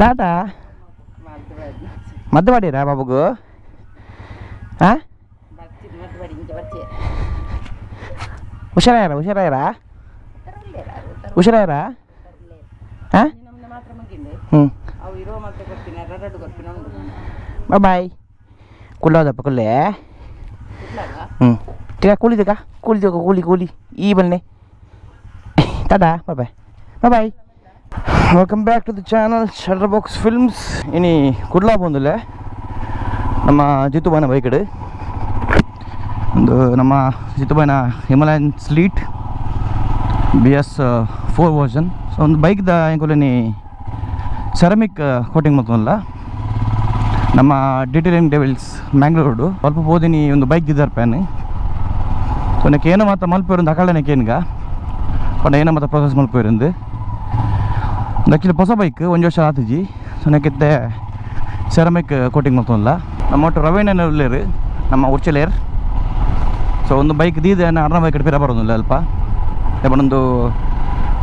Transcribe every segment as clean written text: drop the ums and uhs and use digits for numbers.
టాటా మద్దవాడిరా బాబుకు ಹುಷಾರಾಯರಾ ಬಾಯ್ ಕುಲ್ಲೋದಪ್ಪ ಕುಲ್ಲೆ ಕೂಲಿದಕ್ಕ ಕೂಲಿ ಈ ಬನ್ನಿ tata bye bye welcome back to the channel shutter box films ಇನಿ ಕುಡ್ಲಾ ಬಂದಿಲ್ಲ ನಮ್ಮ ಜಿತುಬಾನ ಬೈಕಡು ಒಂದು ನಮ್ಮ ಜಿತುಬಾನ ಹಿಮಾಲಯನ್ ಸ್ಲೀಟ್ BS4 ವರ್ಷನ್ ಸೊ ಒಂದು ಬೈಕ್ದ ಹೆಂಗೊಲ್ಲನಿ ಸೆರಾಮಿಕ್ ಕೋಟಿಂಗ್ ಮೊತ್ತಲ್ಲ ನಮ್ಮ ಡೀಟೇಲಿಂಗ್ ಡೆವಿಲ್ಸ್ ಮ್ಯಾಂಗ್ಳೂರು ಸ್ವಲ್ಪ ಹೋದಿನಿ ಒಂದು ಬೈಕ್ ದಿದ್ದಾರ ಪ್ಯಾನ್ ಸೊ ನನಗೆ ಏನೋ ಮಾತ್ರ ಮಲ್ಪೇರು ಅಕಾಳನಕ್ಕೆ ಏನಗ ಪಂಡ ಏನೋ ಮಾತ್ರ ಪ್ರೊಸೆಸ್ ಮಲ್ಪೇರಿಂದು ಆ್ಯಕ್ಚುಲಿ ಹೊಸ ಬೈಕ್ ಒಂದು ವರ್ಷ ಆತಜಿ ಸೊ ನನಗೆ ಸೆರಾಮಿಕ್ ಕೋಟಿಂಗ್ ಮೊತ್ತಲ್ಲ ನಮ್ಮ ಒಟ್ಟು ರವೇಣ ಉಳ್ಳೇರು ನಮ್ಮ ಉಚ್ಚಲೇರ್ ಸೊ ಒಂದು ಬೈಕ್ ದೀದೆ ಅರ್ಣ ಬೈಕ್ ಪೇರ ಬರೋದಿಲ್ಲ ಅಲ್ಪ ಒಂದು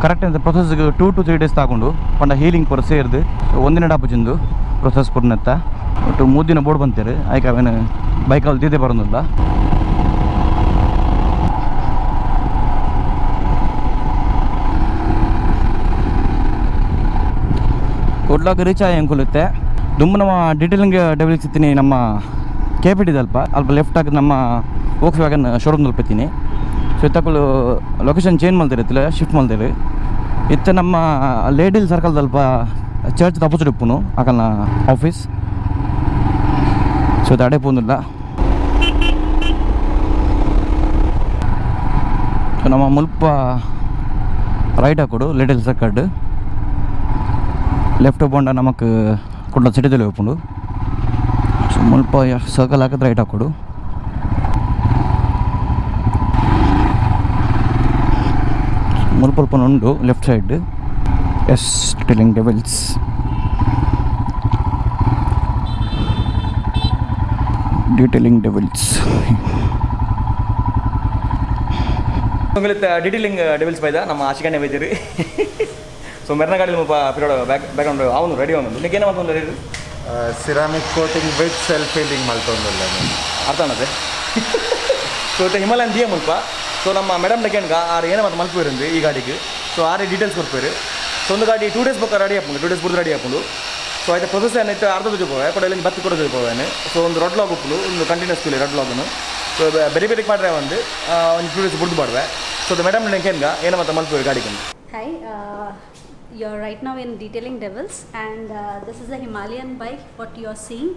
ಕರೆಕ್ಟ್ ಅಂತ ಪ್ರೊಸೆಸ್ಗೆ 2 to 3 days ತಗೊಂಡು ಪಂಡ ಹೀಲಿಂಗ್ ಪೂರ ಸೇರಿದು ಒಂದಿನ ಡಾಪುಚಿಂದು ಪ್ರೊಸೆಸ್ ಪೂರ್ಣತ್ತ ಒಟ್ಟು 3 ದಿನ ಬೋರ್ಡ್ ಬಂತೇರು ಆಯ್ಕೆ ಅವೇನು ಬೈಕಲ್ಲಿ ದೀದೆ ಬರೋದಿಲ್ಲ ಕೊಡ್ಲಾಗ ರೀಚ್ ಆಗಿ ಹೆಂಗೆ ದುಮ್ಮ ನಮ್ಮ ಡೀಟೇಲಿಂಗ್ ಡೆವಲಿಸ್ ಇತ್ತೀನಿ ನಮ್ಮ KPT ಅಲ್ಪ ಲೆಫ್ಟ್ ಆಗಿ ನಮ್ಮ ವೋಕ್ಸ್ ವ್ಯಾಗನ್ ಶೋರೂಮ್ ತಲುಪಿತೀನಿ ಸೊ ಇತ್ತಕ್ಕಳು ಲೊಕೇಶನ್ ಚೇಂಜ್ ಮಾಡ್ತಿರತ್ತಿಲ್ಲ ಶಿಫ್ಟ್ ಮಾಡ್ತೀರಿ ಇತ್ತ ನಮ್ಮ ಲೇಡಿಲ್ ಸರ್ಕಲ್ದಲ್ಪ ಚರ್ಚ್ ಅಪೋಸಿಟ್ ಇಪ್ಪುನು ಆಕಲ್ನ ಆಫೀಸ್ ಸೊ ಇದು ಅಡೆ ಪೋಂದಿಲ್ಲ ಸೊ ನಮ್ಮ ಮುಲ್ಪ ರೈಟ್ ಹಾಕೊಡು ಲೇಡಿಲ್ ಸರ್ಕಲ್ ಲೆಫ್ಟ್ ಬೋಂಡ ನಮಕ್ ಕೊಡ್ಲ ಸಿಟಿದಲ್ಲಿ ಹೋಗ್ಕೊಂಡು ಸೊ ಮುಲ್ಪ ಸರ್ಕಲ್ ಹಾಕಿದ್ರೆ ರೈಟ್ ಹಾಕೊಡು ಮುಲ್ಪ ಉಂಡು left side detailing devils detailing devils ಬೈದ ನಮ್ಮ ಆಶಿಕಣ್ಣೆ ಬೈದಿರಿ ಸೊ ಮೆರ್ನ ಗಾಡಿ ಪಿರಿಯಡ್ ಬ್ಯಾಕ್ಗ್ರೌಂಡ್ ಅವನು ರೆಡಿ ಅವನು ನಿನಗೆ ಏನು ಮಾಡ್ಕೊಂಡು ceramic coating with self healing ಮಾಡ್ತೊಂದಿಲ್ಲ ಅರ್ಥ ಅನ್ನೋದು ಸೊ ಹಿಮಾಲಯನ್ ದಿಯ ಮುಲ್ಪ ಸೊ ನಮ್ಮ ಮೇಡಮ್ ಲೆಕ್ಕನ್ಗ ಆರು ಏನೋ ಮತ್ತು ಮಲ್ಪೋರು ಈ ಗಾಡಿಗೆ ಸೊ ಆರೇ ಡೀಟೇಲ್ಸ್ ಕೊಡ್ಪೇರು ಸೊ ಒಂದು ಗಾಡಿ 2 days ಬೇಕಾ ರೆಡಿ ಹಾಕೊಂಡು 2 days ಬಿಟ್ಟು ರೆಡಿ ಹಾಕೊಂಡು ಸೊ ಆಯ್ತು ಪ್ರೊಸೆಸ್ ಏನೈತೆ ಅರ್ಧದ ಹೋವೆ ಕೊಡಲಿ ಬತ್ತಿ ಕೊಡೋದು ಹೋವೇನು ಸೊ ಒಂದು ರೆಡ್ ಲಾಗ್ ಉಪ್ಪು ಒಂದು ಕಂಟಿನ್ಯೂಸ್ ಕೂಲಿ ರೆಡ್ ಲಾಗನು ಸೊ ಬೇರೆ ಬೇರೆ ಮಾಡ್ರೆ ಒಂದು 2 days ಬಿಡ್ದು ಮಾಡುವೆ ಸೊ ಮೇಡಮ್ ಲೆಕ್ಕನ್ಗ ಏನೋ ಮತ್ತು ಮಲ್ಪೋರು ಗಾಡಿಗೆ hi you're right now in detailing devils and this is a Himalayan bike what you are seeing.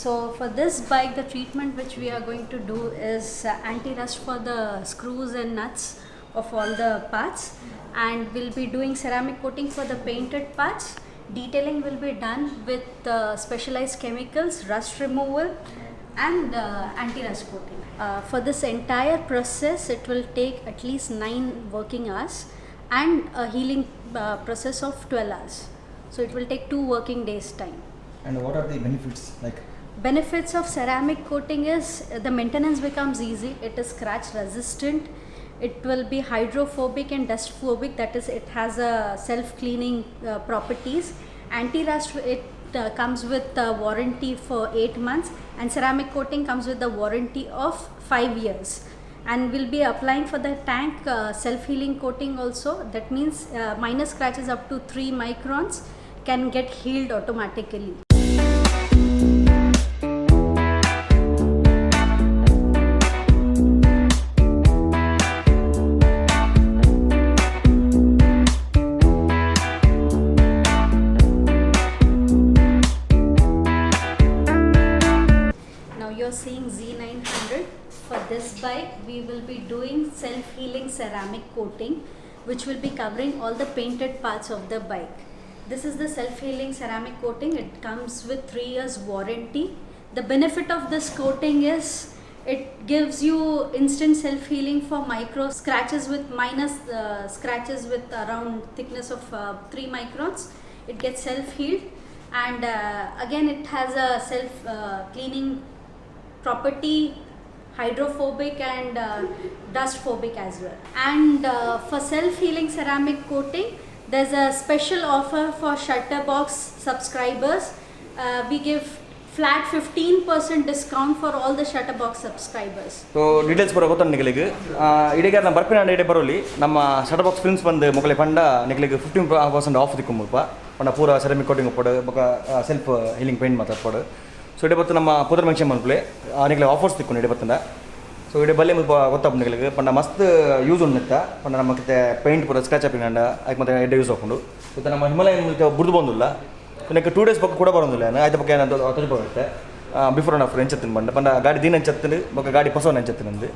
So for this bike the treatment which we are going to do is anti-rust for the screws and nuts of all the parts, and we'll be doing ceramic coating for the painted parts. Detailing will be done with specialized chemicals, rust removal and anti-rust coating. For this entire process it will take at least 9 working hours and a healing process of 12 hours. So it will take 2 working days time. And what are the benefits like? Benefits of ceramic coating is the maintenance becomes easy, it is scratch resistant, it will be hydrophobic and dust phobic, that is it has a self cleaning properties. Anti-rust it comes with a warranty for 8 months and ceramic coating comes with the warranty of 5 years. And we'll be applying for the tank self healing coating also, that means minor scratches up to 3 microns can get healed automatically. Now you're seeing Z900. For this bike we will be doing self-healing ceramic coating which will be covering all the painted parts of the bike. This is the self-healing ceramic coating. It comes with 3 years warranty. The benefit of this coating is it gives you instant self-healing for micro scratches with minus scratches with around thickness of 3 microns. It gets self-healed and again it has a self cleaning property, hydrophobic and dust phobic as well. And for self healing ceramic coating there's a special offer for Shutterbox subscribers. We give flat 15% discount for all the Shutterbox subscribers. So details ಬರೋ ಗೊತ್ತ ನಿಗಳಿಗೆ ಇಡೀ ನಮ್ಮ ಬರ್ಪಿನ ಇಡೀ ಬರೋಲಿ ನಮ್ಮ Shutterbox films ಬಂದು ಮೊಗಲೆ ಪಂಡ ನಿಗಳಿಗೆ 15% of ದಿಕ್ಕು ಪಂಡ ಪೂರ ಸೆರಮಿಕ್ ಕೋಟಿಂಗ್ ಪಡು ಬೊಕ ಸೆಲ್ಫ್ ಹೀಲಿಂಗ್ ಪೇಂಟ್ ಮಾತಾಡ್ಪಡು ಸೊ ಇಡೀ ಬತ್ತು ನಮ್ಮ ಪುದರ್ ಮೆನ್ಷನ್ ಮನ್ಪಲೆ ನಿಮಗೆ ಆಫರ್ಸ್ ದಿಕ್ಕು ಇಡೀ ಬತ್ತಂದ ಸೊ ಇಡೀ ಬಲ್ಲೆ ಮುಲ್ಪ ಗೊತ್ತಾಪ ನಿಗಳಿಗೆ ಪಂಡ ಮಸ್ತ್ ಯೂಸ್ ಉಂಡಿತ್ತ ಪಂಡ ನಮ್ಮಕ್ಕೆ ಪೇಂಟ್ ಪೂರ ಸ್ಕ್ರಾಚ್ ಅಪ್ ಅಂಡ ಅದಕ್ಕೆ ಮತ್ತೆ ಎಡ್ಡೆ ಯೂಸ್ ಹಾಕೊಂಡು ಮತ್ತು ನಮ್ಮ ಹಿಮಾಲಯನ್ ಮೂಲಕ ಬುಡ್ದು ಬಂದಿಲ್ಲ ನನಗೆ 2 days ಪಕ್ಕ ಕೂಡ ಬರೋದಿಲ್ಲ ಆಯ್ತು ಪಕ್ಕ ಏನಂತ ತೋರಿಸ್ಬೋಗುತ್ತೆ ಬಿಫೋರ್ ಆ್ಯಂಡ್ ಆಫ್ಟರ್ ಎಂಚತ್ತಿನ ಬಂಡ ಪಂಡ ಗಾಡಿ ದೀನ ಎಂಚತ್ತಿನ ಬೊಕ್ಕ ಗಾಡಿ ಪಸವನ ಎಂಚತ್ತಿನಂದು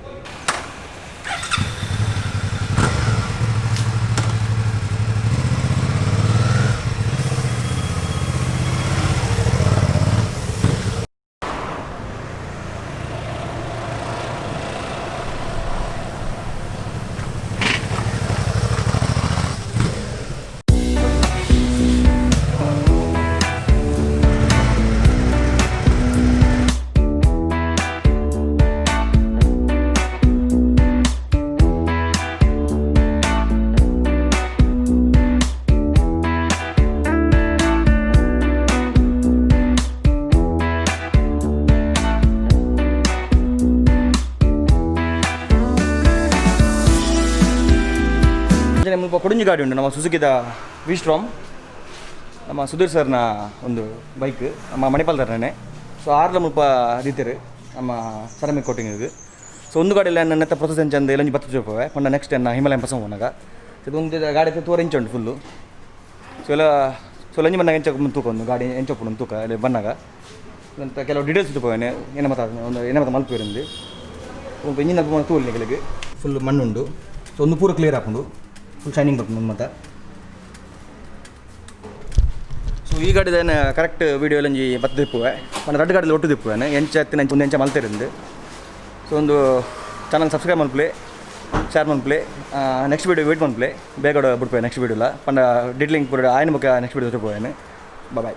ಮುಲ್ಪ ಕೊಡುಂಜಿ ಗಾಡಿ ಉಂಟು ನಮ್ಮ ಸುಜುಕಿದ ವಿಸ್ಟ್ರಾಮ್ ನಮ್ಮ ಸುಧೀರ್ ಸರ್ನ ಒಂದು ಬೈಕ್ ನಮ್ಮ ಮಣಿಪಾಲದರನೇ ಸೊ ಆರ್ಲ ಮುಲ್ಪ ರೀತಿರು ನಮ್ಮ ಸೆರಮಿಕ್ ಕೋಟಿಂಗ್ ಸೊ ಒಂದು ಗಾಡಿಯಲ್ಲಿ ನನ್ನ ಪ್ರೊಸೆಸ್ ಎಂಚಂದ ಎಲ್ಲ ಬತ್ತು ಚೋಪವೆ ಪಂಡ ನೆಕ್ಸ್ಟ್ ಎನ್ನ ಹಿಮಾಲಯನ್ ಪಸ ಹೋನಾಗ ಇದು ಒಂದು ಗಾಡಿ ತೂರ ಇಂಚ ಉಂಟು ಫುಲ್ಲು ಸೊ ಎಲ್ಲ ಸೊ ಲಂಜಿ ಬಂದಾಗ ಎಂಚ ತೂಕ ಒಂದು ಗಾಡಿ ಎಂಚೊಪ್ಪು ತೂಕ ಅಲ್ಲಿ ಬಂದಾಗ ಅಂತ ಕೆಲವು ಡೀಟೇಲ್ಸ್ ತೂಪವೇನೆ ಏನ ಮಾತಾ ಒಂದು ಏನ ಮಾತಾ ಮಲ್ಪಿರಿಂದು ಇಂಜಿನ ತೂಲ್ ನಿಗಳಿಗೆ ಫುಲ್ ಮಣ್ಣುಂಡು ಸೊ ಒಂದು ಪೂರ ಕ್ಲಿಯರ್ ಹಾಕೊಂಡು ಫುಲ್ ಶೈನಿಂಗ್ ಬರ್ತದೆ ಮತ್ತು ಸೊ ಈ ಗಾಡಿದೇನು ಕರೆಕ್ಟ್ ವೀಡಿಯೋ ಎಲ್ಲ ಬತ್ತು ದಿಪ್ಪುವೆ ಮತ್ತು ರೆಡ್ ಗಾಡಿಯಲ್ಲಿ ಒಟ್ಟು ದಿಪ್ಪುವೇನೆ ಎಂಚ ಒಂದು ಎಂಚ ಮಲ್ತಿರಿಂದ ಸೊ ಒಂದು ಚಾನಲ್ ಸಬ್ಸ್ಕ್ರೈಬ್ ಮನ್ಪ್ಲೆ ಶೇರ್ ಮನ್ಪ್ಲೆ ನೆಕ್ಸ್ಟ್ ವೀಡಿಯೋ ವೇಟ್ ಮನ್ಪ್ಲೆ ಬೇಗ ಬಿಡ್ಪೆ ನೆಕ್ಸ್ಟ್ ವೀಡಿಯೋಲ್ಲ ಪಂಡ ಡೀಟೇಲಿಂಗ್ ಪೂರ ಆಯ್ನ ಬಗ್ಗೆ ನೆಕ್ಸ್ಟ್ ವೀಡಿಯೋ ತಿಪ್ಪುವೇನೆ ಬಾಯ್